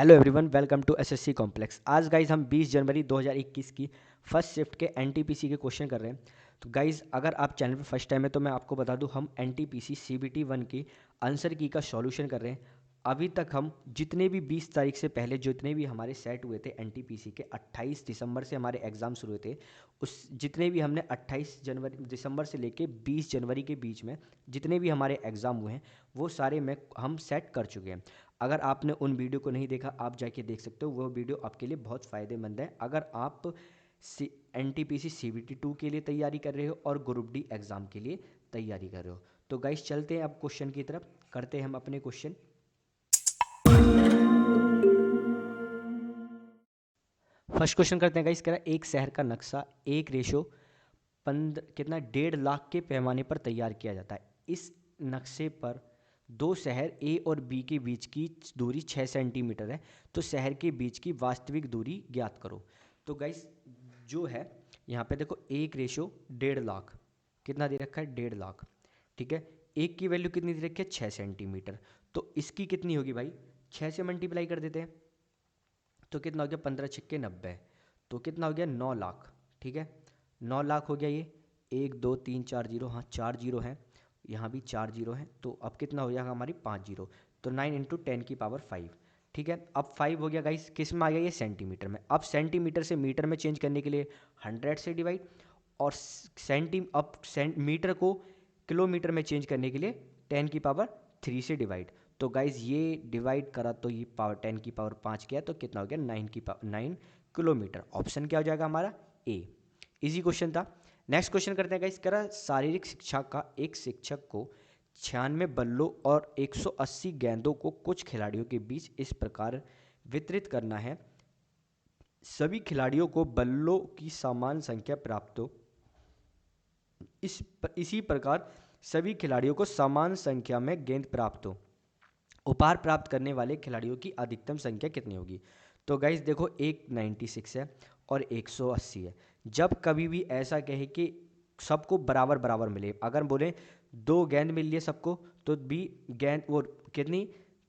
Hello everyone, welcome to SSC complex. आज guys हम 20 जनवरी 2021 की फर्स्ट शिफ्ट के एनटीपीसी के क्वेश्चन कर रहे हैं। तो गाइज अगर आप चैनल पर फर्स्ट टाइम है तो मैं आपको बता दूं, हम एनटीपीसी सीबीटी 1 की आंसर की का सॉल्यूशन कर रहे हैं। अभी तक हम जितने भी 20 तारीख से पहले जितने भी हमारे सेट हुए थे एनटीपीसी के 28 दिसंबर से हमारे एग्ज़ाम शुरू हुए थे, उस जितने भी हमने 28 जनवरी दिसंबर से लेके 20 जनवरी के बीच में जितने भी हमारे एग्ज़ाम हुए हैं वो सारे हम सेट कर चुके हैं। अगर आपने उन वीडियो को नहीं देखा, आप जाके देख सकते हो, वो वीडियो आपके लिए बहुत फ़ायदेमंद है अगर आप N T P C C B T 2 के लिए तैयारी कर रहे हो और ग्रुप डी एग्ज़ाम के लिए तैयारी कर रहे हो। तो गाइस चलते हैं अब क्वेश्चन की तरफ, करते हैं हम अपने क्वेश्चन। फर्स्ट क्वेश्चन करते हैं गाइस। कह रहा है एक शहर का नक्शा एक रेशो 1.5 लाख के पैमाने पर तैयार किया जाता है। इस नक्शे पर दो शहर ए और बी के बीच की दूरी 6 सेंटीमीटर है, तो शहर के बीच की वास्तविक दूरी ज्ञात करो। तो गाइस जो है यहाँ पे देखो, एक रेशो 1.5 लाख कितना दे रखा है, 1.5 लाख। ठीक है, एक की वैल्यू कितनी दे रखी है, 6 सेंटीमीटर। तो इसकी कितनी होगी भाई, 6 से मल्टीप्लाई कर देते हैं तो कितना हो गया, 15 छिक्के 90, तो कितना हो गया 9 लाख। ठीक है, 9 लाख हो गया ये। 1 2 3 4 जीरो, हाँ 4 जीरो हैं, यहाँ भी 4 जीरो हैं, तो अब कितना हो जाएगा हमारी 5 जीरो, तो 9 × 10⁵ ठीक है, अब 5 हो गया गाइस, किस में आ गया ये, सेंटीमीटर में। अब सेंटीमीटर से मीटर में चेंज करने के लिए 100 से डिवाइड, और मीटर को किलोमीटर में चेंज करने के लिए 10⁻³ से डिवाइड। तो गाइज ये डिवाइड करा तो ये पावर 10⁻5 किया, तो कितना हो गया 9 किलोमीटर। ऑप्शन क्या हो जाएगा हमारा, ए। इजी क्वेश्चन था। नेक्स्ट क्वेश्चन करते हैं गाइज। कह रहा शारीरिक शिक्षा का एक शिक्षक को 96 बल्लों और 180 गेंदों को कुछ खिलाड़ियों के बीच इस प्रकार वितरित करना है, सभी खिलाड़ियों को बल्लों की समान संख्या प्राप्त हो। इसी प्रकार सभी खिलाड़ियों को समान संख्या में गेंद प्राप्त हो, उपहार प्राप्त करने वाले खिलाड़ियों की अधिकतम संख्या कितनी होगी। तो गाइस देखो, एक 96 है और 180 है। जब कभी भी ऐसा कहे कि सबको बराबर बराबर मिले, अगर बोले 2 गेंद मिल लिए सबको, तो भी गेंद वो कितनी,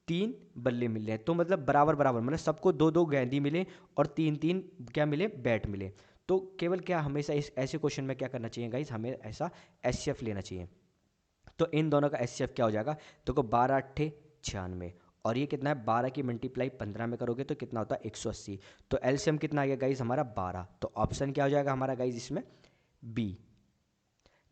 3 बल्ले मिल रहे हैं, तो मतलब बराबर बराबर, मतलब सबको 2 2 गेंद ही मिले और 3 3 क्या मिले, बैट मिले। तो केवल क्या हमेशा इस ऐसे क्वेश्चन में क्या करना चाहिए गाइस, हमें ऐसा एचसीएफ लेना चाहिए। तो इन दोनों का एचसीएफ क्या हो जाएगा, देखो 12 8 96, और ये कितना है, 12 की मल्टीप्लाई 15 में करोगे तो कितना होता है 180। तो एलसीएम कितना आ गया गाइज हमारा 12, तो ऑप्शन क्या हो जाएगा हमारा गाइज इसमें, बी।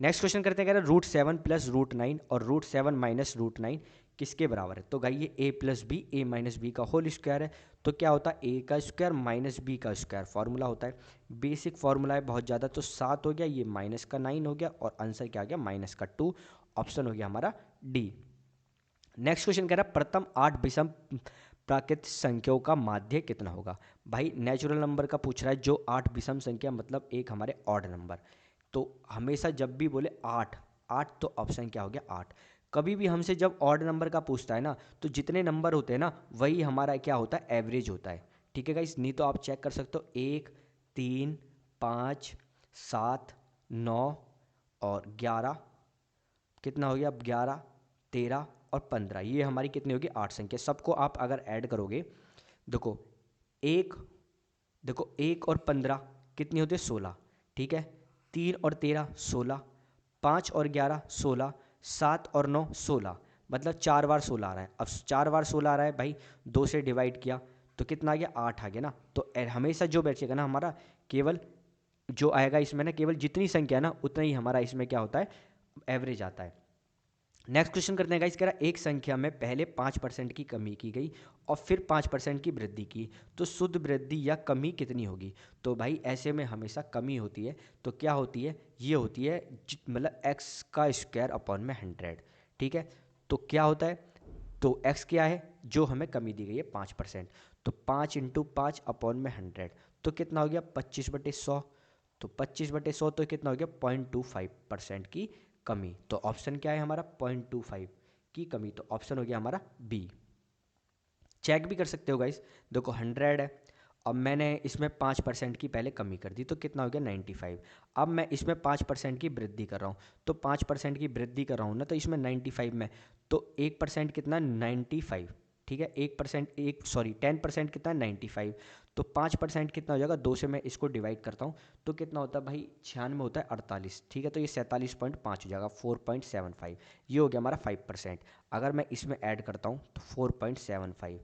नेक्स्ट क्वेश्चन करते हैं, कह रहे √7 + √9 और √7 - √9 किसके बराबर है। तो गाइस ये a + b a - b का होल स्क्वायर है, तो क्या होता है a का स्क्वायर माइनस b का स्क्वायर, फॉर्मूला होता है, बेसिक फॉर्मूला है बहुत ज़्यादा। तो 7 हो गया, ये माइनस का 9 हो गया, और आंसर क्या आ गया, माइनस का 2। ऑप्शन हो गया हमारा डी। नेक्स्ट क्वेश्चन कह रहा है प्रथम 8 विषम प्राकृत संख्याओं का माध्य कितना होगा। भाई नेचुरल नंबर का पूछ रहा है, जो 8 विषम संख्या मतलब एक हमारे ऑड नंबर। तो हमेशा जब भी बोले 8 8, तो ऑप्शन क्या हो गया 8। कभी भी हमसे जब ऑड नंबर का पूछता है ना, तो जितने नंबर होते हैं ना वही हमारा क्या होता है, एवरेज होता है। ठीक है गाइस, नहीं तो आप चेक कर सकते हो, 1 3 5 7 9 और 11, कितना हो गया अब, 11 13 और 15, ये हमारी कितनी होगी, 8 संख्या। सबको आप अगर ऐड करोगे, देखो एक देखो 1 और 15 कितनी होती है, 16। ठीक है, 3 और 13 16, 5 और 11 16, 7 और 9 16, मतलब 4 बार 16 आ रहा है। अब 4 बार 16 आ रहा है भाई, 2 से डिवाइड किया तो कितना आ गया, 8 आ गया ना। तो हमेशा जो बचेगा ना हमारा, केवल जो आएगा इसमें ना, केवल जितनी संख्या ना उतना ही हमारा इसमें क्या होता है, एवरेज आता है। नेक्स्ट क्वेश्चन करते हैं गाइस। कह रहा एक संख्या में पहले 5% की कमी की गई और फिर 5% की वृद्धि की, तो शुद्ध वृद्धि या कमी कितनी होगी। तो भाई ऐसे में हमेशा कमी होती है, तो क्या होती है, ये होती है मतलब एक्स का स्क्वायर अपॉन में 100। ठीक है, तो क्या होता है, तो एक्स क्या है, जो हमें कमी दी गई है 5%, तो 5 × 5 अपॉन में 100, तो कितना हो गया 25/100, तो 25/100 तो कितना हो गया 0.25% की कमी। तो ऑप्शन क्या है हमारा, 0.25 की कमी, तो ऑप्शन हो गया हमारा बी। चेक भी कर सकते हो गाइस, देखो 100 है, अब मैंने इसमें 5% की पहले कमी कर दी, तो कितना हो गया 95। अब मैं इसमें 5% की वृद्धि कर रहा हूँ, तो 5% की वृद्धि कर रहा हूँ ना, तो इसमें 95 में तो 1% कितना 95। ठीक है। 10% कितना है 95, तो 5% कितना हो जाएगा, 2 से मैं इसको डिवाइड करता हूँ तो कितना होता है भाई 96 होता है 48, ठीक है। तो ये 47.5 हो जाएगा 4.75, ये हो गया हमारा 5%। अगर मैं इसमें ऐड करता हूँ तो 4.75,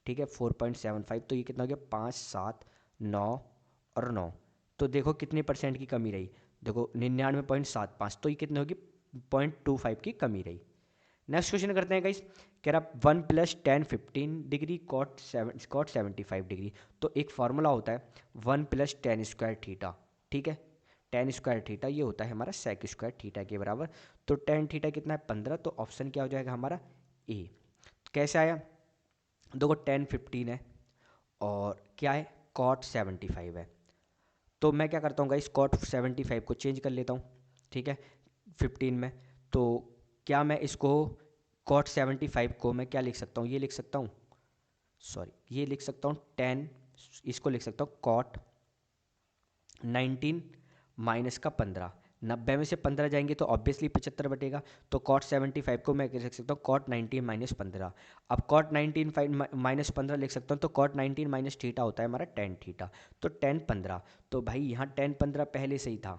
ठीक है 4.75, तो ये कितना हो गया 5, 7, 9 और 9, तो देखो कितने परसेंट की कमी रही, देखो 99.75, तो ये कितनी होगी 0.25 की कमी रही। नेक्स्ट क्वेश्चन करते हैं गाइस, कह रहा 1 + 10 15 डिग्री कॉट 75 डिग्री, तो एक फार्मूला होता है 1 + 10 स्क्वायर थीटा, ठीक है। 10 स्क्वायर थीटा ये होता है हमारा सेक स्क्वायर थीटा के बराबर, तो टेन थीटा कितना है 15, तो ऑप्शन क्या हो जाएगा हमारा ए। कैसे आया, देखो 10 15 है और क्या है कॉट 75 है, तो मैं क्या करता हूँ गाइस कॉट 75 को चेंज कर लेता हूँ, ठीक है 15 में। तो क्या मैं इसको कॉट 75 को मैं क्या लिख सकता हूँ, ये लिख सकता हूँ, सॉरी ये लिख सकता हूँ 10, इसको लिख सकता हूँ कॉट 19 माइनस का 15, 90 में से 15 जाएंगे तो ऑब्वियसली 75 बटेगा, तो कॉट 75 को मैं लिख सकता हूँ कॉट 19 माइनस 15। अब कॉट 19 माइनस 15 लिख सकता हूँ, तो कॉट 19 माइनस थीटा होता है हमारा टेन थीटा, तो 10 15, तो भाई यहाँ 10 15 पहले से ही था,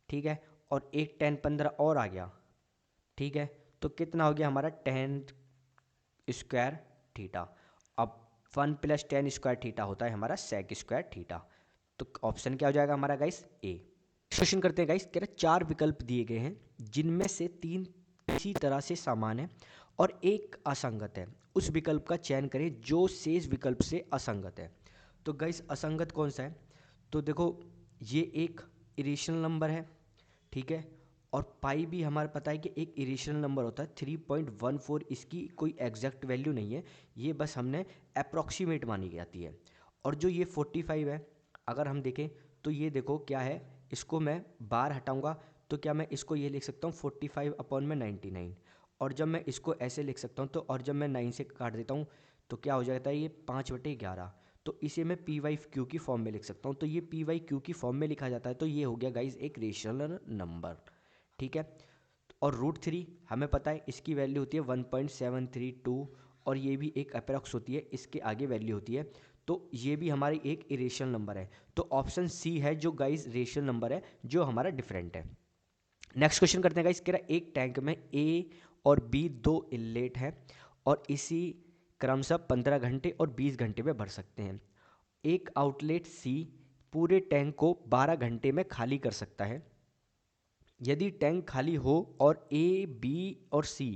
ठीक है, और एक 10 15 और आ गया, ठीक है, तो कितना हो गया हमारा 10 स्क्वायर थीटा। अब 1 + 10 स्क्वायर थीटा होता है हमारा सेक स्क्वायर थीटा, तो ऑप्शन क्या हो जाएगा हमारा गाइस ए। क्वेश्चन करते हैं गाइस, कह रहे 4 विकल्प दिए गए हैं जिनमें से 3 इसी तरह से समान है और एक असंगत है, उस विकल्प का चयन करें जो शेष विकल्प से असंगत है। तो गाइस असंगत कौन सा है, तो देखो ये एक इरेशनल नंबर है, ठीक है, और पाई भी हमारे पता है कि एक इरेशनल नंबर होता है 3.14, इसकी कोई एग्जैक्ट वैल्यू नहीं है, ये बस हमने अप्रॉक्सीमेट मानी जाती है। और जो ये 45 है, अगर हम देखें तो ये देखो क्या है, इसको मैं बार हटाऊंगा तो क्या मैं इसको ये लिख सकता हूँ 45/99, और जब मैं इसको ऐसे लिख सकता हूँ तो, और जब मैं 9 से काट देता हूँ तो क्या हो जाता है ये 5/11, तो इसे मैं PQ की फॉर्म में लिख सकता हूँ, तो ये PQ की फॉर्म में लिखा जाता है, तो ये हो गया गाइज एक रेशनल नंबर, ठीक है। और √3 हमें पता है इसकी वैल्यू होती है 1.732, और ये भी एक अप्रॉक्स होती है, इसके आगे वैल्यू होती है, तो ये भी हमारी एक इरेशनल नंबर है, तो ऑप्शन सी है जो गाइज रेशनल नंबर है जो हमारा डिफरेंट है। नेक्स्ट क्वेश्चन करते हैं गाइस, कह रहा एक टैंक में ए और बी 2 इनलेट हैं और इसी क्रमशः 15 घंटे और 20 घंटे में भर सकते हैं। एक आउटलेट सी पूरे टैंक को 12 घंटे में खाली कर सकता है। यदि टैंक खाली हो और ए बी और सी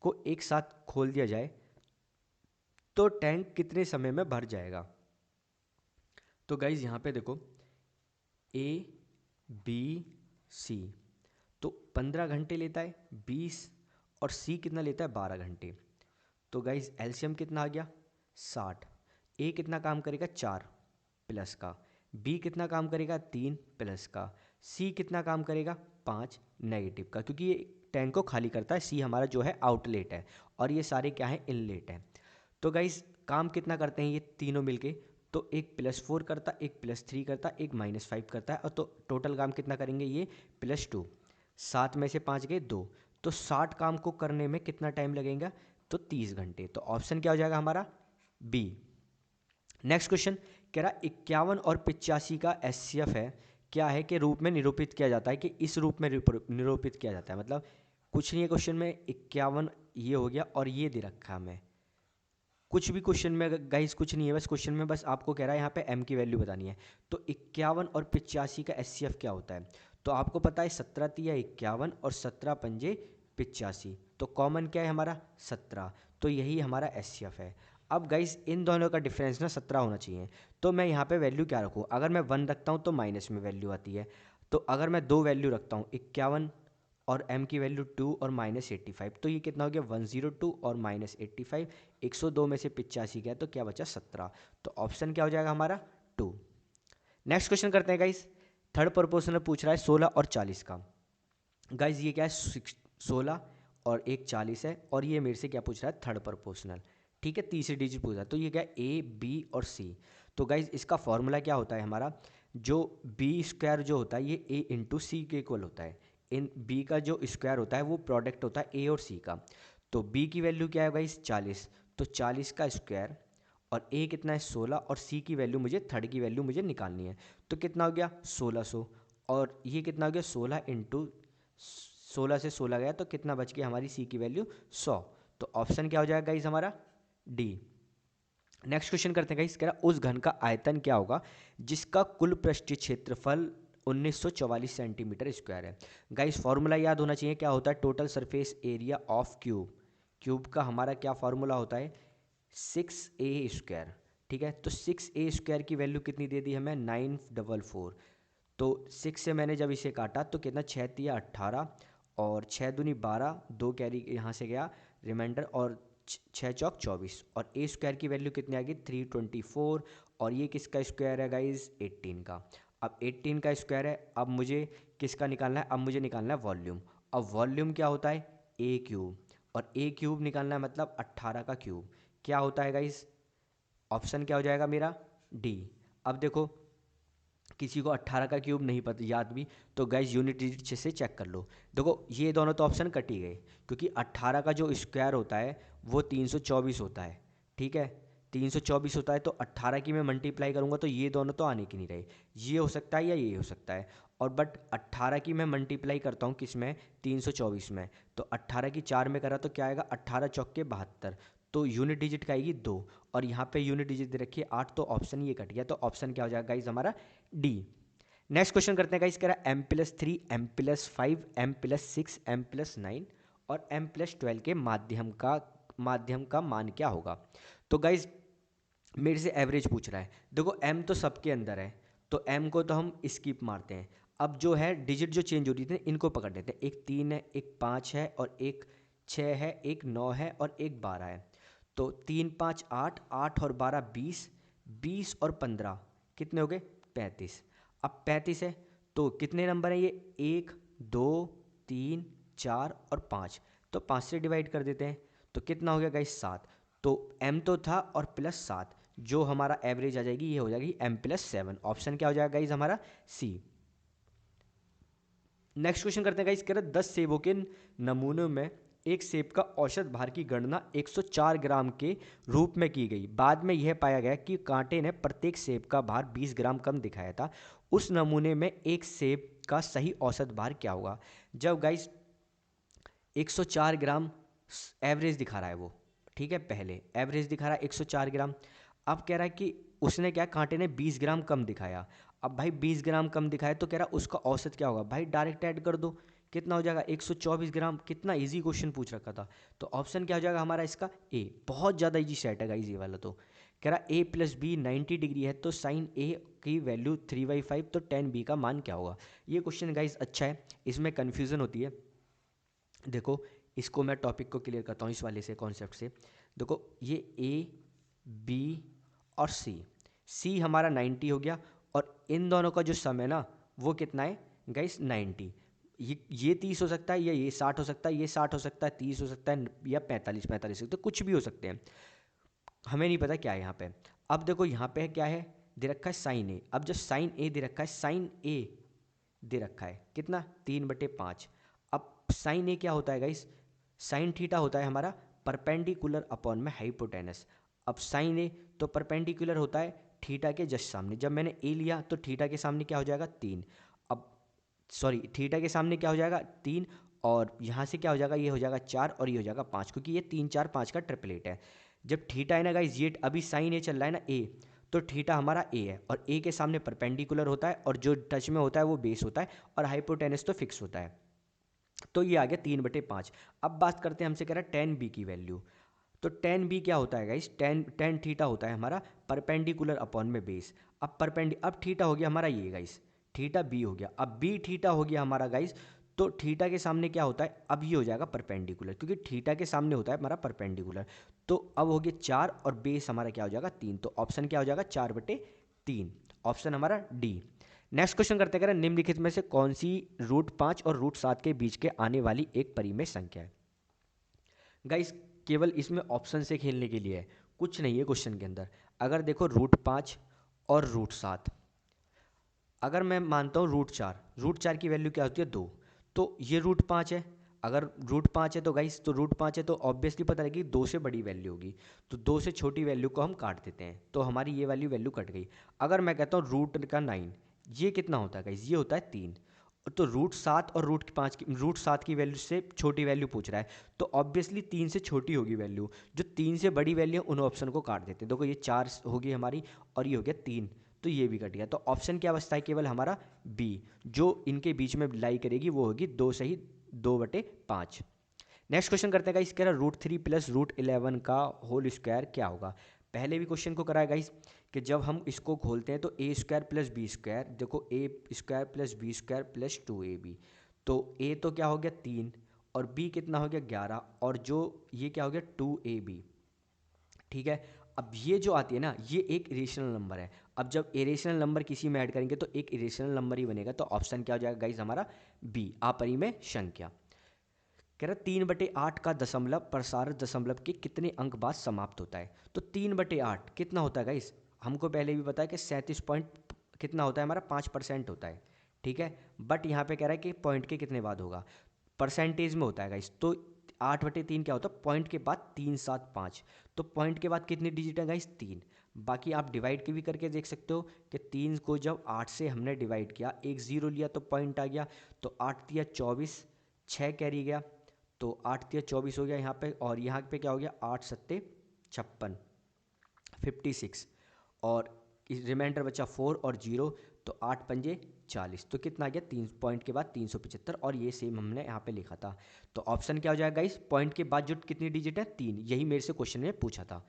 को एक साथ खोल दिया जाए तो टैंक कितने समय में भर जाएगा। तो गाइज यहाँ पे देखो ए बी सी तो 15 घंटे लेता है, 20 और सी कितना लेता है 12 घंटे, तो गाइज एलसीएम कितना आ गया 60। ए कितना काम करेगा 4 प्लस का, बी कितना काम करेगा 3 प्लस का, सी कितना काम करेगा 5 नेगेटिव का, क्योंकि ये टैंक को खाली करता है, सी हमारा जो है आउटलेट है और ये सारे क्या है इनलेट है। तो गाइज काम कितना करते हैं ये तीनों मिलके, तो एक +4 करता, एक +3 करता, एक -5 करता है, और तो टोटल काम कितना करेंगे ये +2, 7 में से 5 गए 2, तो 60 काम को करने में कितना टाइम लगेगा, तो 30 घंटे, तो ऑप्शन क्या हो जाएगा हमारा बी। नेक्स्ट क्वेश्चन कह रहा 51 और 85 का एचसीएफ है, क्या है कि रूप में निरूपित किया जाता है, कि इस रूप में निरूपित किया जाता है, मतलब कुछ नहीं है क्वेश्चन में, 51 ये हो गया और ये दे रखा है हमें, कुछ भी क्वेश्चन में गाइस कुछ नहीं है, बस क्वेश्चन में बस आपको कह रहा है यहाँ पे m की वैल्यू बतानी है। तो 51 और 85 का एचसीएफ क्या होता है, तो आपको पता है 17 तिया 51 और 17 पंजे 85, तो कॉमन क्या है हमारा 17, तो यही हमारा एचसीएफ है। अब गाइस इन दोनों का डिफरेंस ना 17 होना चाहिए, तो मैं यहाँ पे वैल्यू क्या रखूँ, अगर मैं 1 रखता हूँ तो माइनस में वैल्यू आती है, तो अगर मैं 2 वैल्यू रखता हूँ 51 और m की वैल्यू 2 और -85, तो ये कितना हो गया 102 और -85, 102 में से 85 गया तो क्या बचा 17, तो ऑप्शन क्या हो जाएगा हमारा 2। नेक्स्ट क्वेश्चन करते हैं गाइस, थर्ड प्रोपोर्शनल पूछ रहा है 16 और 40 का। गाइस ये क्या है 16 और एक 40 है, और ये मेरे से क्या पूछ रहा है थर्ड प्रोपोर्शनल, ठीक है, तीसरी डिजिट पूछ रहा है, तो ये क्या है ए बी और सी। तो गाइस इसका फॉर्मूला क्या होता है हमारा, जो बी स्क्वायर जो होता है ये ए इंटू सी के इक्वल होता है, इन बी का जो स्क्वायर होता है वो प्रोडक्ट होता है ए और सी का, तो बी की वैल्यू क्या है गाइस 40, तो 40 का स्क्वायर और ए कितना है 16 और सी की वैल्यू मुझे थर्ड की वैल्यू मुझे निकालनी है। तो कितना हो गया 1600 और ये कितना हो गया 16 इंटू 16 से 16 गया तो कितना बच गया हमारी सी की वैल्यू 100। तो ऑप्शन क्या हो जाएगा गाइस हमारा डी। नेक्स्ट क्वेश्चन करते हैं गाइस, कह रहा उस घन का आयतन क्या होगा जिसका कुल पृष्ठीय क्षेत्रफल 1944 सेंटीमीटर स्क्वायर है। गाइस फॉर्मूला याद होना चाहिए, क्या होता है total surface area of cube. Cube का हमारा क्या फॉर्मूला होता है 6a²। ठीक है, तो 6a² की वैल्यू कितनी दे दी हमें 944। तो 6 से मैंने जब इसे काटा तो कितना 6 तिया 18 और 6 दूनी 12, 2 कैरी यहाँ से गया रिमाइंडर और 6 चौक 24 और a² की वैल्यू कितनी आ गई 324 और ये किसका स्क्वायर है गाइज 18 का। अब 18 का स्क्वायर है, अब मुझे किसका निकालना है, अब मुझे निकालना है वॉल्यूम। अब वॉल्यूम क्या होता है a³ और a³ निकालना है मतलब 18 का क्यूब क्या होता है गाइज, ऑप्शन क्या हो जाएगा मेरा डी। अब देखो किसी को 18 का क्यूब नहीं पता याद भी तो गाइज यूनिट डिजिट से चेक कर लो। देखो ये दोनों तो ऑप्शन कट ही गए क्योंकि 18 का जो स्क्वायर होता है वो 324 होता है। ठीक है 324 होता है तो 18 की मैं मल्टीप्लाई करूँगा तो ये दोनों तो आने की नहीं रहे, ये हो सकता है या ये हो सकता है। और बट 18 की मैं मल्टीप्लाई करता हूँ किस में 324 में, तो 18 की 4 में करा तो क्या आएगा 18 चौक के 72, तो यूनिट डिजिट का आएगी 2 और यहाँ पे यूनिट डिजिट दे रखी है 8, तो ऑप्शन ये कट गया। तो ऑप्शन क्या हो जाएगा गाइज हमारा डी। नेक्स्ट क्वेश्चन करते हैं गाइस, कह रहा है m+3 m+5 m+6 m+9 और m+12 के माध्यम का मान क्या होगा। तो गाइस मेरे से एवरेज पूछ रहा है, देखो m तो सबके अंदर है तो m को तो हम स्किप मारते हैं। अब जो है डिजिट जो चेंज हो रही थी इनको पकड़ लेते हैं, एक 3 है एक 5 है और एक 6 है एक 9 है और एक 12 है। तो 3 5 8 8 और 12 20, 20 और 15 कितने हो गए 35। अब 35 है तो कितने नंबर हैं ये 1 2 3 4 और 5, तो 5 से डिवाइड कर देते हैं तो कितना हो गया गाइस 7। तो m तो था और प्लस 7 जो हमारा एवरेज आ जाएगी ये हो जाएगी m+7। ऑप्शन क्या हो जाएगा गाइस हमारा सी। नेक्स्ट क्वेश्चन करते हैं गाइस, कह रहे 10 सेबों के नमूनों में एक सेब का औसत भार की गणना 104 ग्राम के रूप में की गई। बाद में यह पाया गया कि कांटे ने प्रत्येक सेब का भार 20 ग्राम कम दिखाया था। उस नमूने में एक सेब का सही औसत भार क्या होगा। जब गाइस 104 ग्राम एवरेज दिखा रहा है वो, ठीक है पहले एवरेज दिखा रहा है 104 ग्राम, अब कह रहा है कि उसने क्या कांटे ने 20 ग्राम कम दिखाया। अब भाई 20 ग्राम कम दिखाया तो कह रहा उसका औसत क्या होगा, भाई डायरेक्ट ऐड कर दो कितना हो जाएगा 124 ग्राम। कितना इजी क्वेश्चन पूछ रखा था, तो ऑप्शन क्या हो जाएगा हमारा इसका ए। बहुत ज़्यादा इजी सेट है गाइस ये वाला। तो कह रहा a+b 90 डिग्री है तो साइन ए की वैल्यू 3/5 तो tan b का मान क्या होगा। ये क्वेश्चन गाइस अच्छा है, इसमें कन्फ्यूज़न होती है। देखो इसको मैं टॉपिक को क्लियर करता हूँ इस वाले से कॉन्सेप्ट से। देखो ये ए बी और सी हमारा 90 हो गया और इन दोनों का जो सम है ना वो कितना है गाइस 90। ये 30 हो सकता है या ये 60 हो सकता है, ये 60 हो सकता है 30 हो सकता है या 45 हो सकता है, कुछ भी हो सकते हैं, हमें नहीं पता क्या है यहाँ पे। अब देखो यहाँ पे क्या है दे रखा है साइन ए। अब जब साइन ए दे रखा है, साइन ए दे रखा है कितना 3/5। अब साइन ए क्या होता है गाइस, साइन थीटा होता है हमारा परपेंडिकुलर अपॉन में हाइपोटेनस। अब साइन ए तो परपेंडिकुलर होता है थीटा के जस्ट सामने, जब मैंने ए लिया तो थीटा के सामने क्या हो जाएगा 3। अब सॉरी थीटा के सामने क्या हो जाएगा 3 और यहाँ से क्या हो जाएगा ये हो जाएगा 4 और ये हो जाएगा 5 क्योंकि ये 3 4 5 का ट्रिपलेट है। जब थीटा है ना गाइस ये अभी साइन ए चल रहा है ना ए, तो थीटा हमारा ए है और ए के सामने परपेंडिकुलर होता है और जो टच में होता है वो बेस होता है और हाइपोटेनस तो फिक्स होता है। तो ये आ गया 3/5। अब बात करते हैं हमसे कह रहा है tan b की वैल्यू। तो tan b क्या होता है गाइस, tan थीटा होता है हमारा परपेंडिकुलर अपॉन में बेस। अब थीटा हो गया हमारा ये गाइस, थीटा b हो गया। अब b थीटा हो गया हमारा गाइस, तो थीटा के सामने क्या होता है अब ये हो जाएगा परपेंडिकुलर क्योंकि थीटा के सामने होता है हमारा परपेंडिकुलर। तो अब हो गया 4 और बेस हमारा क्या हो जाएगा 3, तो ऑप्शन क्या हो जाएगा 4/3, ऑप्शन हमारा डी। नेक्स्ट क्वेश्चन करते हैं निम्नलिखित में से कौन सी √5 और √7 के बीच के आने वाली एक परिमेय संख्या है। गाइस केवल इसमें ऑप्शन से खेलने के लिए है, कुछ नहीं है क्वेश्चन के अंदर। अगर देखो √5 और √7, अगर मैं मानता हूँ √4 की वैल्यू क्या होती है 2, तो ये √5 है। अगर √5 है तो गाइस, तो √5 है तो ऑब्वियसली पता लगी 2 से बड़ी वैल्यू होगी, तो 2 से छोटी वैल्यू को हम काट देते हैं, तो हमारी ये वाली वैल्यू कट गई। अगर मैं कहता हूँ √9, ये कितना होता है गाइस, ये होता है 3। तो √7 और √7 की वैल्यू से छोटी वैल्यू पूछ रहा है, तो ऑब्वियसली 3 से छोटी होगी वैल्यू। जो 3 से बड़ी वैल्यू उन ऑप्शन को काट देते हैं। देखो ये 4 होगी हमारी और ये हो गया 3, तो ये भी कट गया। तो ऑप्शन क्या बचता है केवल हमारा बी, जो इनके बीच में लाई करेगी वो होगी 2 सही 2/5। नेक्स्ट क्वेश्चन करते हैं गाइस, कह रहा √3 प्लस √11 का होल स्क्वायर क्या होगा। पहले भी क्वेश्चन को कराया गाइस कि जब हम इसको खोलते हैं तो a² प्लस b², देखो a² plus b² plus 2ab, तो a तो क्या हो गया 3 और b कितना हो गया 11 और जो ये क्या हो गया 2ab। ठीक है, अब ये जो आती है ना ये एक इरेशनल नंबर है। अब जब इरेशनल नंबर किसी में ऐड करेंगे तो एक इरेशनल नंबर ही बनेगा, तो ऑप्शन क्या हो जाएगा गाइज हमारा बी, अपरिमेय संख्या। कह रहा 3/8 का दशमलव प्रसारित दशमलव के कितने अंक बाद समाप्त होता है। तो 3/8 कितना होता है गाइस, हमको पहले भी पता है कि 37 पॉइंट कितना होता है हमारा 5% होता है। ठीक है, बट यहाँ पे कह रहा है कि पॉइंट के कितने बाद होगा, परसेंटेज में होता है गाइस। तो 8/3 क्या होता है, पॉइंट के बाद 375, तो पॉइंट के बाद कितनी डिजिट है गाइस 3। बाकी आप डिवाइड के भी करके देख सकते हो कि 3 को जब 8 से हमने डिवाइड किया, एक ज़ीरो लिया तो पॉइंट आ गया, तो 8 तिया 24, 6 कैरी गया, तो 8 तिया 24 हो गया यहाँ पे, और यहाँ पे क्या हो गया 8 सत्ते 56, 56, और रिमाइंडर बचा 4 और 0, तो 8 पंजे 40, तो कितना आ गया 3 पॉइंट के बाद 375, और ये सेम हमने यहाँ पे लिखा था। तो ऑप्शन क्या हो जाएगा इस पॉइंट के बाद जो कितनी डिजिट है 3, यही मेरे से क्वेश्चन में पूछा था।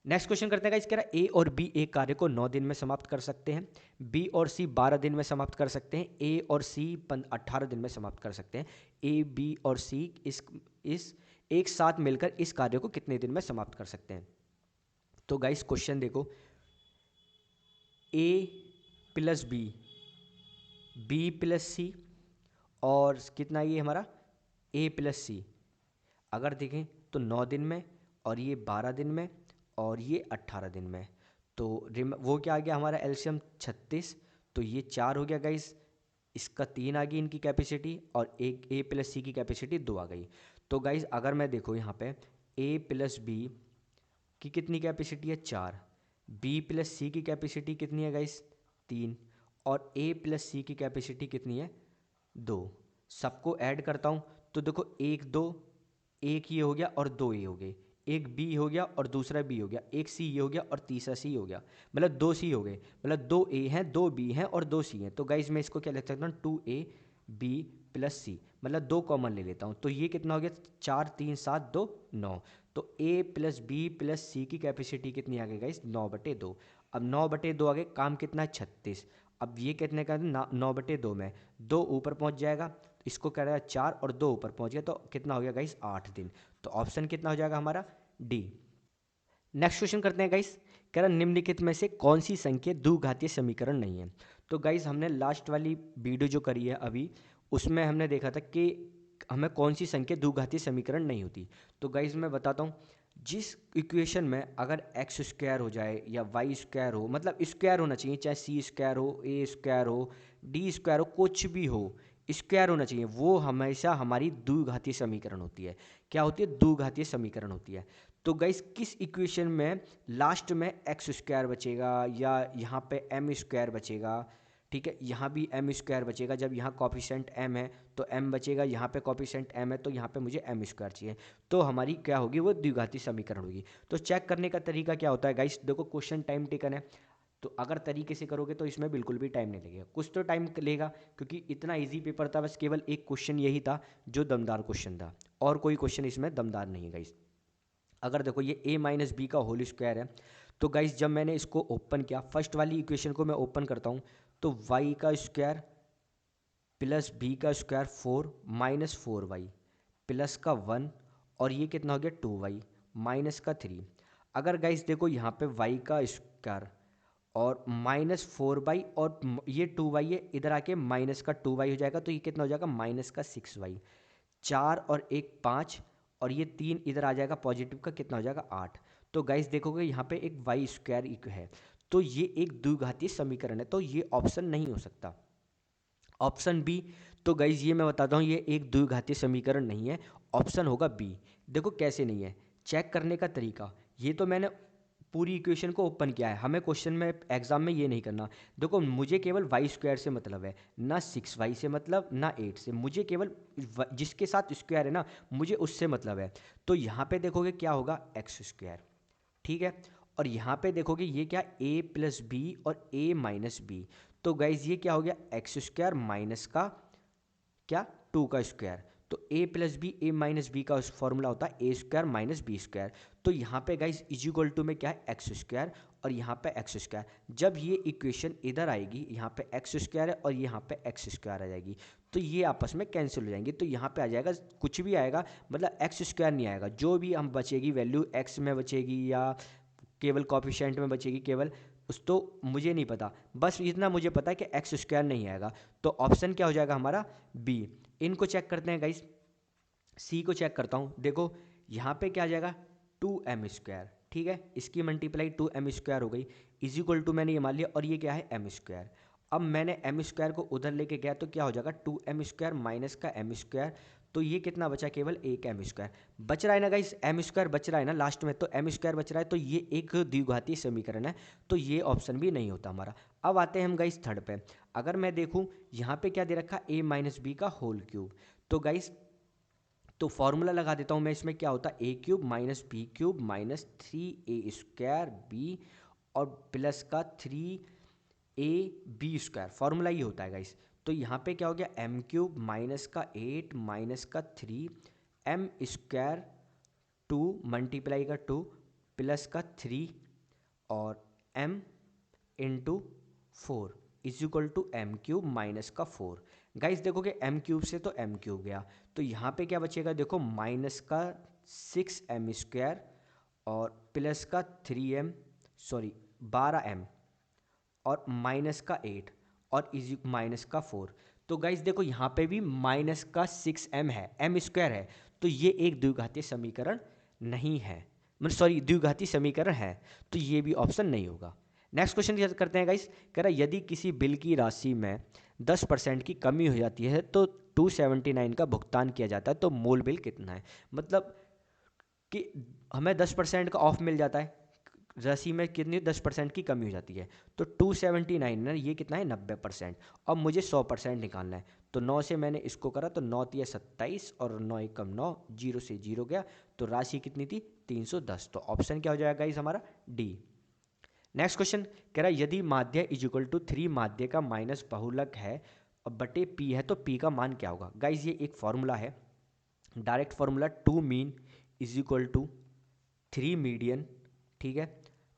नेक्स्ट क्वेश्चन करते हैं गाइस, कह रहा है ए और बी एक कार्य को 9 दिन में समाप्त कर सकते हैं, बी और सी 12 दिन में समाप्त कर सकते हैं, ए और सी 18 दिन में समाप्त कर सकते हैं। ए बी और सी इस एक साथ मिलकर इस कार्य को कितने दिन में समाप्त कर सकते हैं। तो गाइस क्वेश्चन देखो, ए प्लस बी, बी प्लस सी, और कितना ये हमारा ए प्लस सी, अगर देखें तो 9 दिन में, और ये 12 दिन में, और ये 18 दिन में, तो वो क्या आ गया हमारा एलसीएम 36, तो ये 4 हो गया गाइस, इसका 3 आ गई इनकी कैपेसिटी, और एक ए प्लस सी की कैपेसिटी 2 आ गई। तो गाइस अगर मैं देखो यहाँ पे ए प्लस बी की कितनी कैपेसिटी है 4, बी प्लस सी की कैपेसिटी कितनी है गाइस 3, और ए प्लस सी की कैपेसिटी कितनी है 2। सबको ऐड करता हूँ तो देखो 1 2, एक ये हो गया और 2 ये हो गए, एक बी हो गया और दूसरा बी हो गया, एक सी ये हो गया और तीसरा सी हो गया, मतलब 2 सी हो गए, मतलब 2 ए हैं 2 बी हैं और 2 सी हैं। तो गाइज मैं इसको क्या लिख सकता हूँ 2a बी प्लस सी, मतलब 2 कॉमन ले लेता हूँ, तो ये कितना हो गया 4 3 7 2 9, तो a प्लस बी प्लस सी की कैपेसिटी कितनी आ गई गाइज 9/2। अब 9/2 आ गए, काम कितना है 36, अब ये कितने का 9/2 में 2 ऊपर पहुँच जाएगा, इसको कह रहा है 4 और 2 ऊपर पहुँच गया, तो कितना हो गया गाइस 8 दिन। तो ऑप्शन कितना हो जाएगा हमारा डी। नेक्स्ट क्वेश्चन करते हैं गाइस, कह रहा निम्नलिखित में से कौन सी संख्या द्विघातीय समीकरण नहीं है। तो गाइस हमने लास्ट वाली वीडियो जो करी है अभी, उसमें हमने देखा था कि हमें कौन सी संख्या द्विघातीय समीकरण नहीं होती। तो गाइस मैं बताता हूँ, जिस इक्वेशन में अगर एक्स स्क्वायर हो जाए या वाई स्क्वायर हो, मतलब स्क्वायर होना चाहिए, चाहे सी स्क्वायर हो, ए स्क्वायर हो, डी स्क्वायर हो, कुछ भी हो स्क्वायर होना चाहिए, वो हमेशा हमारी द्विघातीय समीकरण होती है। क्या होती है द्विघातीय समीकरण होती है। तो गाइस किस इक्वेशन में लास्ट में एक्स स्क्वायर बचेगा या यहाँ पे एम स्क्वायर बचेगा, ठीक है, यहाँ भी एम स्क्वायर बचेगा, जब यहाँ कॉफिशेंट एम है तो एम बचेगा, यहाँ पे कॉफिशेंट एम है तो यहाँ पे मुझे एम स्क्वायर चाहिए, तो हमारी क्या होगी वो द्विघातीय समीकरण होगी। तो चेक करने का तरीका क्या होता है गाइस, देखो क्वेश्चन टाइम टेकन है, तो अगर तरीके से करोगे तो इसमें बिल्कुल भी टाइम नहीं लगेगा, कुछ तो टाइम लेगा क्योंकि इतना इजी पेपर था, बस केवल एक क्वेश्चन यही था जो दमदार क्वेश्चन था, और कोई क्वेश्चन इसमें दमदार नहीं है गाइस। अगर देखो ये a माइनस बी का होल स्क्वायर है, तो गाइस जब मैंने इसको ओपन किया, फर्स्ट वाली इक्वेशन को मैं ओपन करता हूँ, तो y का स्क्वायर प्लस बी का स्क्वायर 4 माइनस 4y प्लस का 1, और ये कितना हो गया 2y माइनस का 3। अगर गाइस देखो यहाँ पे y का स्क्वायर और -4y और ये 2y है, इधर आके माइनस का 2y हो जाएगा, तो ये कितना हो जाएगा माइनस का 6y, 4 और 1 5, और ये 3 इधर आ जाएगा पॉजिटिव का, कितना हो जाएगा 8। तो गाइस देखोगे यहाँ पे एक वाई स्क्वायर है, तो ये एक द्विघातीय समीकरण है, तो ये ऑप्शन नहीं हो सकता ऑप्शन बी। तो गाइज ये मैं बताता हूँ, ये एक द्विघातीय समीकरण नहीं है, ऑप्शन होगा बी। देखो कैसे नहीं है, चेक करने का तरीका, ये तो मैंने पूरी इक्वेशन को ओपन किया है, हमें क्वेश्चन में एग्जाम में ये नहीं करना। देखो मुझे केवल वाई स्क्वायर से मतलब है, ना 6y से मतलब, ना 8 से, मुझे केवल जिसके साथ स्क्वायर है ना मुझे उससे मतलब है। तो यहाँ पे देखोगे क्या होगा, एक्स स्क्वायर, ठीक है। और यहाँ पे देखोगे ये क्या, a प्लस बी और a माइनस बी। तो गाइज ये क्या हो गया, एक्स स्क्वायर माइनस का क्या, 2 का स्क्वायर। तो a plus b, a minus B का फॉर्मूला होता है a square minus b square. तो यहाँ पे गाइज इज इक्वल टू में क्या है, एक्स स्क्वायर और यहाँ पे एक्स स्क्वायर। जब ये इक्वेशन इधर आएगी, यहाँ पे एक्स स्क्वायर है और यहाँ पे एक्स स्क्वायर आ जाएगी, तो ये आपस में कैंसिल हो जाएंगे। तो यहाँ पे आ जाएगा कुछ भी आएगा, मतलब एक्स स्क्वायर नहीं आएगा, जो भी हम बचेगी वैल्यू एक्स में बचेगी या केवल कॉफिशेंट में बचेगी केवल, उस तो मुझे नहीं पता, बस इतना मुझे पता है कि एक्स स्क्वायर नहीं आएगा। तो ऑप्शन क्या हो जाएगा हमारा, बी। इनको चेक करते हैं गाइस, सी को चेक करता हूँ। देखो यहाँ पे क्या आ जाएगा, 2m स्क्वायर, ठीक है, इसकी मल्टीप्लाई 2m स्क्वायर हो गई, इज इक्वल टू मैंने ये मान लिया और ये क्या है, m स्क्वायर। अब मैंने m स्क्वायर को उधर लेके गया तो क्या हो जाएगा, 2m स्क्वायर माइनस का m स्क्वायर। तो ये कितना बचा, केवल एक m स्क्वायर बच रहा है ना गाइस, m स्क्वायर बच रहा है ना लास्ट में, तो m स्क्वायर बच रहा है, तो ये एक द्विघातीय समीकरण है, तो ये ऑप्शन भी नहीं होता हमारा। अब आते हैं हम गाइस थर्ड पे। अगर मैं देखूँ यहाँ पे क्या दे रखा, a माइनस बी का होल क्यूब। तो गाइस तो फॉर्मूला लगा देता हूँ मैं, इसमें क्या होता है, A cube minus B cube minus 3a square B और प्लस का 3ab स्क्वायर, फॉर्मूला ये होता है गाइस। तो यहाँ पे क्या हो गया, m क्यूब माइनस का 8 माइनस का 3m स्क्वायर 2 मल्टीप्लाई का 2 प्लस का 3 और m into 4 is equal to m cube minus का 4। गाइस देखोगे m क्यूब से तो m क्यूब गया, तो यहाँ पे क्या बचेगा, देखो माइनस का 6m स्क्वायर और प्लस का 3m, सॉरी 12m और माइनस का 8 और इज माइनस का 4। तो गाइस देखो यहाँ पे भी माइनस का 6m है, m स्क्वायर है, तो ये एक द्विघातीय समीकरण नहीं है, मतलब सॉरी द्विघातीय समीकरण है, तो ये भी ऑप्शन नहीं होगा। नेक्स्ट क्वेश्चन करते हैं गाइस, कह रहा यदि किसी बिल की राशि में 10% की कमी हो जाती है तो 279 का भुगतान किया जाता है, तो मूल बिल कितना है। मतलब कि हमें 10% का ऑफ मिल जाता है, राशि में कितनी 10% की कमी हो जाती है, तो 279 ना, ये कितना है 90%। अब मुझे 100% निकालना है, तो 9 से मैंने इसको करा तो 9 तिया 27 और 9 एकम 9, 0 से 0 गया, तो राशि कितनी थी 310। तो ऑप्शन क्या हो जाएगा गाइस हमारा, डी। नेक्स्ट क्वेश्चन कह रहा है यदि माध्य इज इक्वल टू 3 माध्य का माइनस बहुलक है और बटे पी है, तो पी का मान क्या होगा। गाइस ये एक फॉर्मूला है, direct formula, 2 mean is equal to 3 median, ठीक है,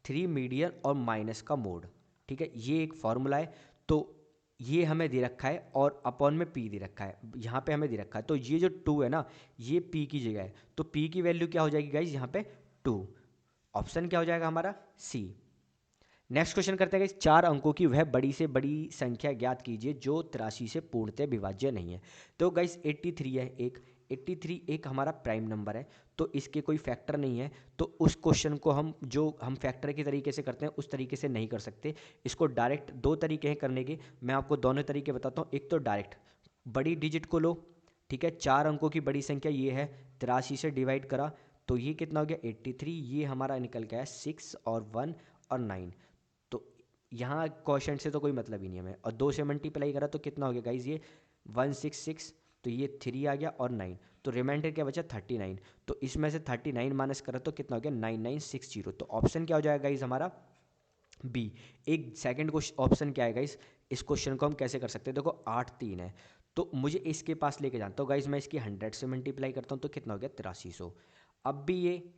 3 मीडियन और माइनस का मोड, ठीक है, ये एक फॉर्मूला है। तो ये हमें दे रखा है और अपॉन में पी दे रखा है, यहाँ पे हमें दे रखा है, तो ये जो 2 है ना, ये पी की जगह है, तो पी की वैल्यू क्या हो जाएगी गाइज यहाँ पे 2। ऑप्शन क्या हो जाएगा हमारा, सी। नेक्स्ट क्वेश्चन करते हैं, 4 अंकों की वह बड़ी से बड़ी संख्या ज्ञात कीजिए जो 83 से पूर्णतः विभाज्य नहीं है। तो गाइस 83 है, एक 83 एक हमारा प्राइम नंबर है, तो इसके कोई फैक्टर नहीं है, तो उस क्वेश्चन को हम फैक्टर के तरीके से करते हैं उस तरीके से नहीं कर सकते। इसको डायरेक्ट, दो तरीके हैं करने के, मैं आपको दोनों तरीके बताता हूँ। एक तो डायरेक्ट बड़ी डिजिट को लो, ठीक है, 4 अंकों की बड़ी संख्या ये है, 83 से डिवाइड करा तो ये कितना हो गया 83, ये हमारा निकल गया 6 और 1 और 9। तो यहाँ क्वेश्चन से तो कोई मतलब ही नहीं है हमें, और 2 से मल्टीप्लाई करा तो कितना हो गया गाइज, ये 166, तो ये 3 आ गया और 9, तो रिमाइंडर क्या बचा 39। तो इसमें से 39 माइनस करा तो कितना हो गया 9960। तो ऑप्शन क्या हो जाएगा गाइज हमारा, बी। एक सेकंड क्वेश्चन ऑप्शन क्या है गाइज, इस क्वेश्चन को हम कैसे कर सकते हैं, देखो 8 3 है, तो मुझे इसके पास लेके जानता हूँ गाइज, मैं इसकी 100 से मल्टीप्लाई करता हूँ तो कितना हो गया 8300। अब भी ये,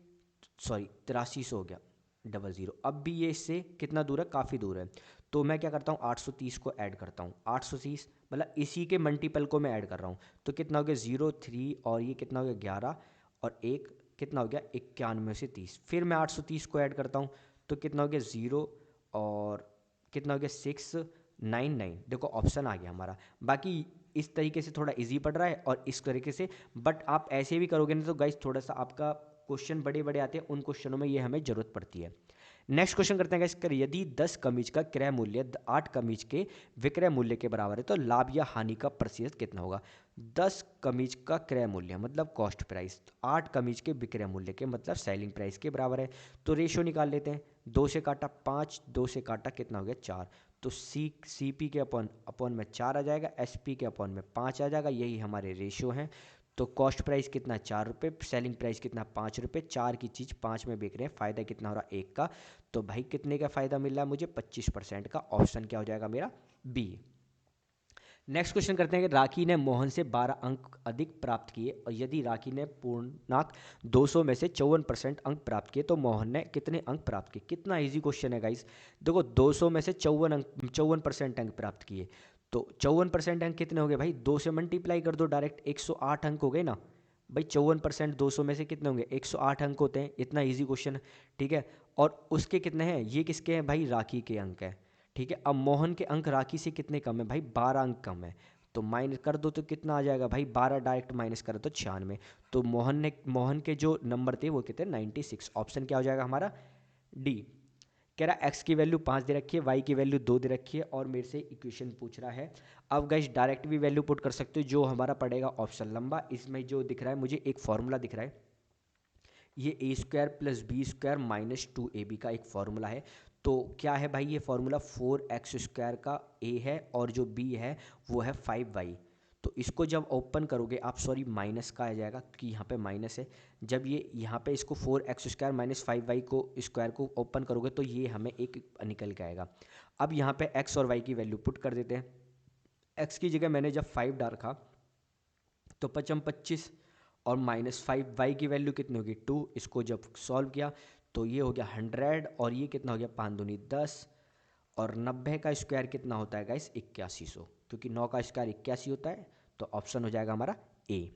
सॉरी 8300 हो गया 00, अब भी ये इससे कितना दूर है, काफ़ी दूर है, तो मैं क्या करता हूँ 830 को ऐड करता हूँ, 830 मतलब इसी के मल्टीपल को मैं ऐड कर रहा हूँ, तो कितना हो गया 0 3 और ये कितना हो गया 11 और एक कितना हो गया 91 से 30, फिर मैं 830 को ऐड करता हूँ तो कितना हो गया 0 और कितना हो गया 699। देखो ऑप्शन आ गया हमारा। बाकी इस तरीके से थोड़ा इजी पड़ रहा है और इस तरीके से, बट आप ऐसे भी करोगे ना तो गाइस थोड़ा सा आपका क्वेश्चन बड़े बड़े आते हैं, उन क्वेश्चनों में ये हमें ज़रूरत पड़ती है। नेक्स्ट क्वेश्चन करते हैं गाइस, यदि 10 कमीज का क्रय मूल्य 8 कमीज के विक्रय मूल्य के बराबर है तो लाभ या हानि का प्रतिशत कितना होगा। 10 कमीज का क्रय मूल्य मतलब कॉस्ट प्राइस, 8 कमीज के विक्रय मूल्य के मतलब सेलिंग प्राइस के बराबर है। तो रेशियो निकाल लेते हैं, 2 से काटा 5, 2 से काटा कितना हो गया 4, तो सी पी के अपॉन में 4 आ जाएगा, एस पी के अपॉन में 5 आ जाएगा, यही हमारे रेशियो हैं। तो कॉस्ट प्राइस कितना 4 रुपये, सेलिंग प्राइस कितना 5 रुपये, 4 की चीज़ 5 में बेच रहे हैं, फ़ायदा कितना हो रहा है 1 का। तो भाई कितने का फ़ायदा मिल रहा है मुझे 25% का, ऑप्शन क्या हो जाएगा मेरा बी। नेक्स्ट क्वेश्चन करते हैं कि राखी ने मोहन से 12 अंक अधिक प्राप्त किए और यदि राखी ने पूर्णांक 200 में से 54% अंक प्राप्त किए तो मोहन ने कितने अंक प्राप्त किए। कितना इजी क्वेश्चन है गाइस, देखो 200 में से 54% अंक प्राप्त किए, तो 54% अंक कितने हो गए भाई, 2 से मल्टीप्लाई कर दो डायरेक्ट, 108 अंक हो गए ना भाई। 54% 200 में से कितने होंगे 108 अंक होते हैं, इतना इजी क्वेश्चन है, ठीक है। और उसके कितने हैं, ये किसके हैं भाई, राखी के अंक हैं, ठीक है। अब मोहन के अंक राखी से कितने कम है भाई, 12 अंक कम है, तो माइनस कर दो तो कितना आ जाएगा भाई, 12 डायरेक्ट माइनस करो तो 96। तो मोहन के जो नंबर थे वो कितने 96, ऑप्शन क्या हो जाएगा हमारा डी। कह रहा एक्स की वैल्यू 5 दे रखी है, वाई की वैल्यू 2 दे रखी है और मेरे से इक्वेशन पूछ रहा है। अब गाइस डायरेक्ट भी वैल्यू पुट कर सकते हो, जो हमारा पड़ेगा ऑप्शन लंबा। इसमें जो दिख रहा है मुझे एक फॉर्मूला दिख रहा है, ये A square plus B square minus 2ab का एक फॉर्मूला है। तो क्या है भाई ये फॉर्मूला, 4x स्क्वायर का a है और जो b है वो है 5y। तो इसको जब ओपन करोगे आप, सॉरी माइनस का आ जाएगा कि यहाँ पे माइनस है, जब ये यहाँ पे इसको 4x स्क्वायर माइनस 5y को स्क्वायर को ओपन करोगे तो ये हमें एक निकल के आएगा। अब यहाँ पे x और y की वैल्यू पुट कर देते हैं। x की जगह मैंने जब 5 डाल रखा तो 25 और माइनस 5 वाई की वैल्यू कितनी होगी 2, इसको जब सॉल्व किया तो ये हो गया 100 और ये कितना हो गया 5 दूनी 10 और 90 का स्क्वायर कितना होता है गाइस 8100, क्योंकि 9 का स्क्वायर 81 होता है, तो ऑप्शन हो जाएगा हमारा ए।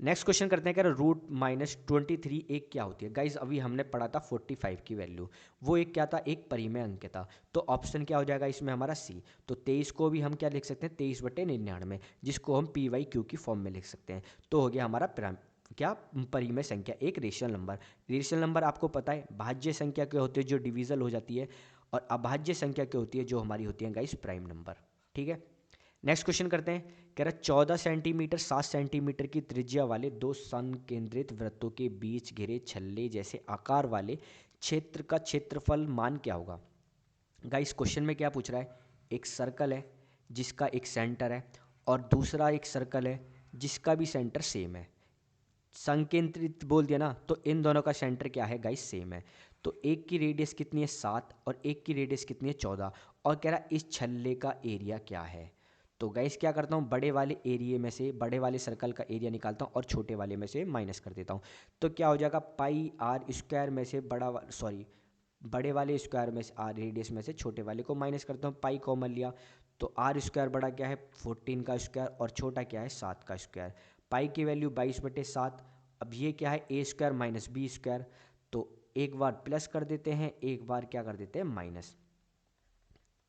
नेक्स्ट क्वेश्चन करते हैं, कह रूट माइनस 23 एक क्या होती है। गाइज अभी हमने पढ़ा था 45 की वैल्यू, वो एक क्या था, एक परिमेय अंक था, तो ऑप्शन क्या हो जाएगा इसमें हमारा सी। तो 23 को भी हम क्या लिख सकते हैं 23/99, जिसको हम पी वाई क्यू की फॉर्म में लिख सकते हैं। तो हो गया हमारा क्या परिमेय संख्या, एक रेशनल नंबर। रेशनल नंबर आपको पता है भाज्य संख्या क्या होती है जो डिविजल हो जाती है, और अभाज्य संख्या क्या होती है जो हमारी होती है गाइस प्राइम नंबर, ठीक है। नेक्स्ट क्वेश्चन करते हैं, कह रहा 14 सेंटीमीटर 7 सेंटीमीटर की त्रिज्या वाले दो संकेंद्रित वृत्तों के बीच घिरे छल्ले जैसे आकार वाले क्षेत्र का क्षेत्रफल मान क्या होगा। गाइस क्वेश्चन में क्या पूछ रहा है, एक सर्कल है जिसका एक सेंटर है और दूसरा एक सर्कल है जिसका भी सेंटर सेम है, संकेंद्रित बोल दिया ना, तो इन दोनों का सेंटर क्या है गाइस सेम है। तो एक की रेडियस कितनी है 7 और एक की रेडियस कितनी है 14, और कह रहा इस छल्ले का एरिया क्या है। तो गाइस क्या करता हूँ, बड़े वाले एरिया में से बड़े वाले सर्कल का एरिया निकालता हूँ और छोटे वाले में से माइनस कर देता हूँ। तो क्या हो जाएगा पाई आर स्क्वायर में से बड़े वाले स्क्वायर में से आर रेडियस में से छोटे वाले को माइनस करता हूँ, पाई कॉमन लिया तो आर स्क्वायर बड़ा क्या है 14 का स्क्वायर और छोटा क्या है 7 का स्क्वायर। पाई की वैल्यू 22/7। अब ये क्या है a square minus b square, तो एक बार प्लस कर देते हैं एक बार क्या कर देते हैं माइनस,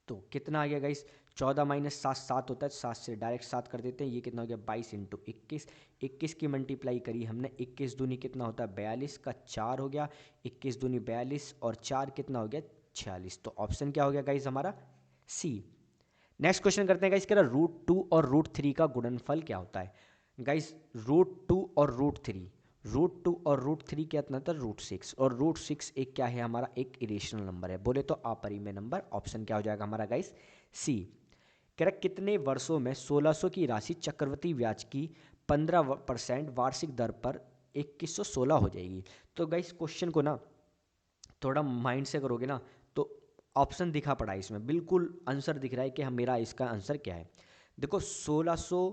तो कितना आ गया गाइस 14 माइनस 7 7 होता है, 7 से डायरेक्ट 7 कर देते हैं, ये कितना हो गया 22 इंटू 21, 21 की मल्टीप्लाई करी हमने, 21 दूनी कितना होता है 42 का 4 हो गया, 21 दूनी 42 और 4 कितना हो गया 46। तो ऑप्शन क्या हो गया गाइस हमारा सी। नेक्स्ट क्वेश्चन करते हैं गाइस, कह रहा √2 और √3 का गुणनफल क्या होता है। गाइस √2 और √3 और √3 क्या था √6, और √6 एक क्या है हमारा एक इरेशनल नंबर है, बोले तो अपरिमेय नंबर, ऑप्शन क्या हो जाएगा हमारा गाइस सी। कह रहा कितने वर्षों में 1600 की राशि चक्रवृद्धि ब्याज की 15% वार्षिक दर पर 2116 हो जाएगी। तो गाइस क्वेश्चन को ना थोड़ा माइंड से करोगे ना तो ऑप्शन दिखा पड़ा है इसमें, बिल्कुल आंसर दिख रहा है कि हम मेरा इसका आंसर क्या है। देखो 1600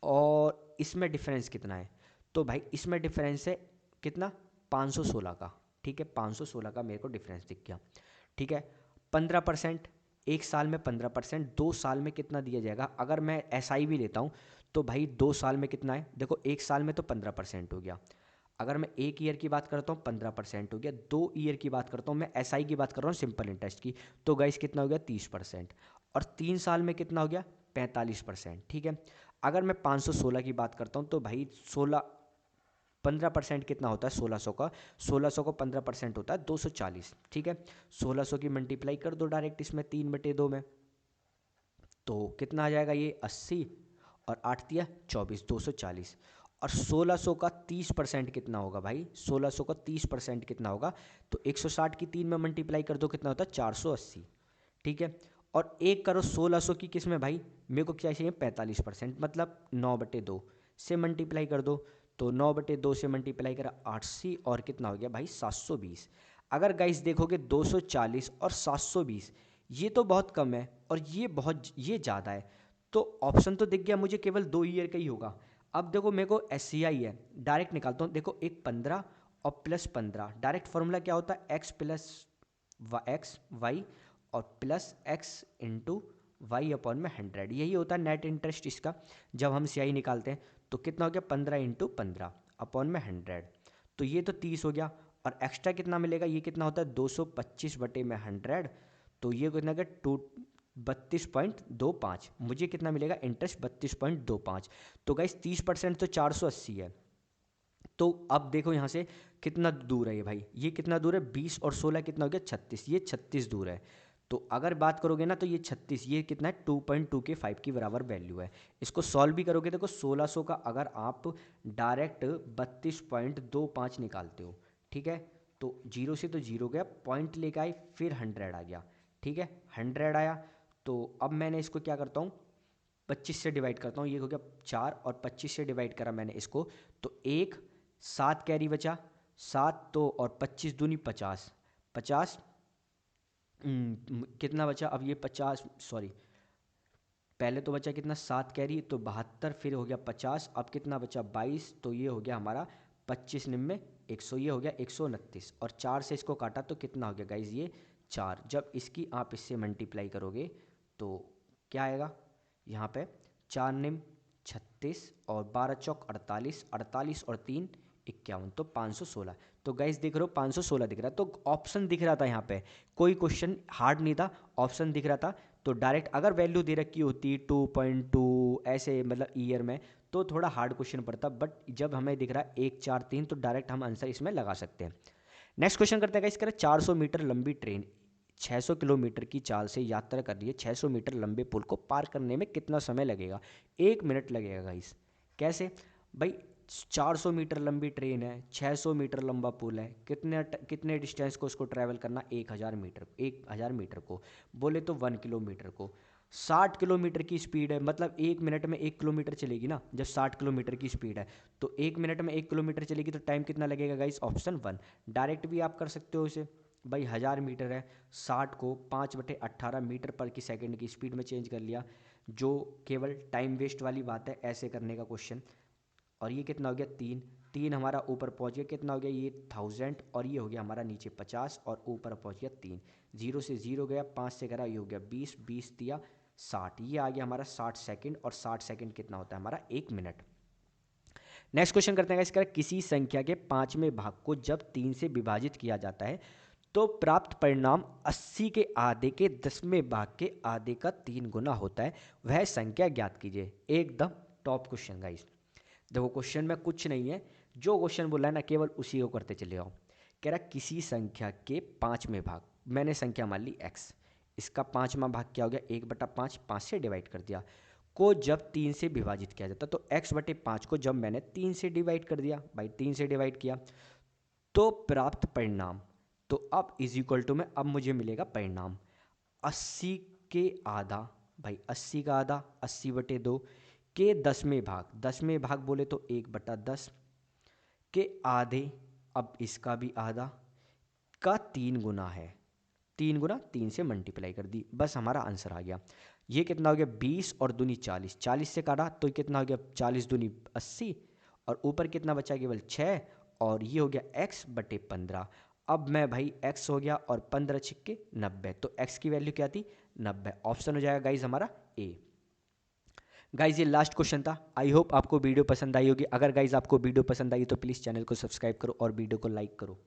और इसमें डिफरेंस कितना है, तो भाई इसमें डिफरेंस है कितना 516 का, ठीक है 516 का मेरे को डिफरेंस दिख गया, ठीक है। 15% एक साल में 15%, 2 साल में कितना दिया जाएगा, अगर मैं SI भी लेता हूँ तो भाई 2 साल में कितना है, देखो एक साल में तो 15% हो गया, अगर मैं एक ईयर की बात करता हूँ 15% हो गया, 2 ईयर की बात करता हूँ मैं SI की बात कर रहा हूँ सिंपल इंटरेस्ट की, तो गाइस कितना हो गया 30%, और 3 साल में कितना हो गया 45%, ठीक है। अगर मैं 516 की बात करता हूँ तो भाई 16 15% कितना होता है 1600 का, 1600 का 15% होता है 240, ठीक है। 1600 की मल्टीप्लाई कर दो डायरेक्ट इसमें 3/2 में, तो कितना आ जाएगा ये 80 और 8 दिया 24, 240। और 1600 का 30% कितना होगा भाई, 1600 का 30% कितना होगा, तो 160 की 3 में मल्टीप्लाई कर दो, कितना होता है 480, ठीक है। और एक करो 1600 की किस में भाई, मेरे को क्या चाहिए 45%, मतलब 9/2 से मल्टीप्लाई कर दो, तो 9/2 से मल्टीप्लाई करा 80 और कितना हो गया भाई 720। अगर गाइस देखोगे 240 और 720 ये तो बहुत कम है और ये ज़्यादा है, तो ऑप्शन तो दिख गया मुझे केवल 2 ईयर का ही होगा। अब देखो मेरे को SCI है, डायरेक्ट निकालता हूँ, देखो एक 15 और प्लस 15, डायरेक्ट फॉर्मूला क्या होता है x प्लस एक्स वाई और plus x into y upon में 100, यही होता है नेट इंटरेस्ट इसका। जब हम CI निकालते हैं तो कितना हो गया 15 इंटू 15 अपॉन में 100, तो ये तो 30 हो गया। और एक्स्ट्रा कितना मिलेगा, ये कितना होता है 225/100, तो ये कितना हो गया 32.25, मुझे कितना मिलेगा इंटरेस्ट 32.25। तो गाइस 30% तो 480 है। तो अब देखो यहाँ से कितना दूर है ये भाई, ये कितना दूर है 20 और 16 कितना हो गया 36, ये 36 दूर है। तो अगर बात करोगे ना तो ये 36, ये कितना है 2.2 की बराबर वैल्यू है। इसको सॉल्व भी करोगे देखो 1600 का अगर आप डायरेक्ट 32.25 निकालते हो, ठीक है, तो जीरो से तो जीरो गया, पॉइंट लेके आए, फिर 100 आ गया, ठीक है, 100 आया। तो अब मैंने इसको क्या करता हूँ 25 से डिवाइड करता हूँ, ये हो गया 4 और 25 से डिवाइड करा मैंने इसको, तो 7 कैरी बचा, 7 तो और 25 दूनी 50, 50 कितना बचा अब ये 50, सॉरी पहले तो बचा कितना 7 कैरी तो 72, फिर हो गया 50, अब कितना बचा 22, तो ये हो गया हमारा 25 निम्न 100, ये हो गया 129, और 4 से इसको काटा तो कितना हो गया गाइज ये 4। जब इसकी आप इससे मल्टीप्लाई करोगे तो क्या आएगा यहाँ पे 4 निम्न 36 और 12 चौक 48, 48 और 3 51, तो 516। तो गाइस देख रहे हो 516 दिख रहा है, तो ऑप्शन दिख रहा था यहाँ पे, कोई क्वेश्चन हार्ड नहीं था, ऑप्शन दिख रहा था। तो डायरेक्ट अगर वैल्यू दे रखी होती 2.2 ऐसे मतलब ईयर में तो थोड़ा हार्ड क्वेश्चन पड़ता, बट जब हमें दिख रहा है 1 4 3 तो डायरेक्ट हम आंसर इसमें लगा सकते हैं। नेक्स्ट क्वेश्चन करते हैं गाइस, 400 मीटर लंबी ट्रेन 600 किलोमीटर की चाल से यात्रा कर रही है, 600 मीटर लंबे पुल को पार करने में कितना समय लगेगा, 1 मिनट लगेगा गाइस। कैसे भाई 400 मीटर लंबी ट्रेन है, 600 मीटर लंबा पुल है, कितने डिस्टेंस को उसको ट्रैवल करना 1000 मीटर को बोले तो 1 किलोमीटर को, 60 किलोमीटर की स्पीड है, मतलब 1 मिनट में 1 किलोमीटर चलेगी ना, जब 60 किलोमीटर की स्पीड है तो 1 मिनट में 1 किलोमीटर चलेगी, तो टाइम कितना लगेगा गाइस, ऑप्शन 1। डायरेक्ट भी आप कर सकते हो इसे भाई, 1000 मीटर है, 60 को 5/18 मीटर पर की सेकंड की स्पीड में चेंज कर लिया, जो केवल टाइम वेस्ट वाली बात है ऐसे करने का क्वेश्चन। और ये कितना हो गया 3 हमारा ऊपर पहुंच गया, कितना हो गया ये 1000, और ये हो गया हमारा नीचे 50 और ऊपर पहुंच गया 3, 0 से 0 गया, 5 से करा ये हो गया 20, 20 दिया 60, ये आ गया हमारा 60 सेकंड, और 60 सेकंड कितना होता है हमारा 1 मिनट। नेक्स्ट क्वेश्चन करते हैं इसका, किसी संख्या के 5वें भाग को जब 3 से विभाजित किया जाता है तो प्राप्त परिणाम 80 के आधे के 10वें भाग के आधे का 3 गुना होता है, वह संख्या ज्ञात कीजिए। एकदम टॉप क्वेश्चन गाइस, देखो क्वेश्चन में कुछ नहीं है, जो क्वेश्चन बोला है ना केवल उसी को करते चले आओ। कह रहा किसी संख्या के 5वें भाग, मैंने संख्या मान ली x, इसका 5वां भाग क्या हो गया 1/5, 5 से डिवाइड कर दिया, को जब 3 से विभाजित किया जाता, तो x/5 को जब मैंने 3 से डिवाइड कर दिया भाई, 3 से डिवाइड किया तो प्राप्त परिणाम, तो अब इज इक्वल टू में अब मुझे मिलेगा परिणाम 80 के आधा, भाई 80 का आधा 80/2 के 10वें भाग, 10वें भाग बोले तो 1/10 के आधे, अब इसका भी आधा का 3 गुना है, 3 गुना 3 से मल्टीप्लाई कर दी, बस हमारा आंसर आ गया। ये कितना हो गया 20 और दूनी 40, 40 से काटा तो कितना हो गया 40 दूनी 80, और ऊपर कितना बचा केवल 6, और ये हो गया x/15। अब मैं भाई x हो गया और 15 छिक्के 90, तो x की वैल्यू क्या थी 90, ऑप्शन हो जाएगा गाइज हमारा ए। गाइज ये लास्ट क्वेश्चन था, आई होप आपको वीडियो पसंद आई होगी, अगर गाइज आपको वीडियो पसंद आई तो प्लीज़ चैनल को सब्सक्राइब करो और वीडियो को लाइक करो।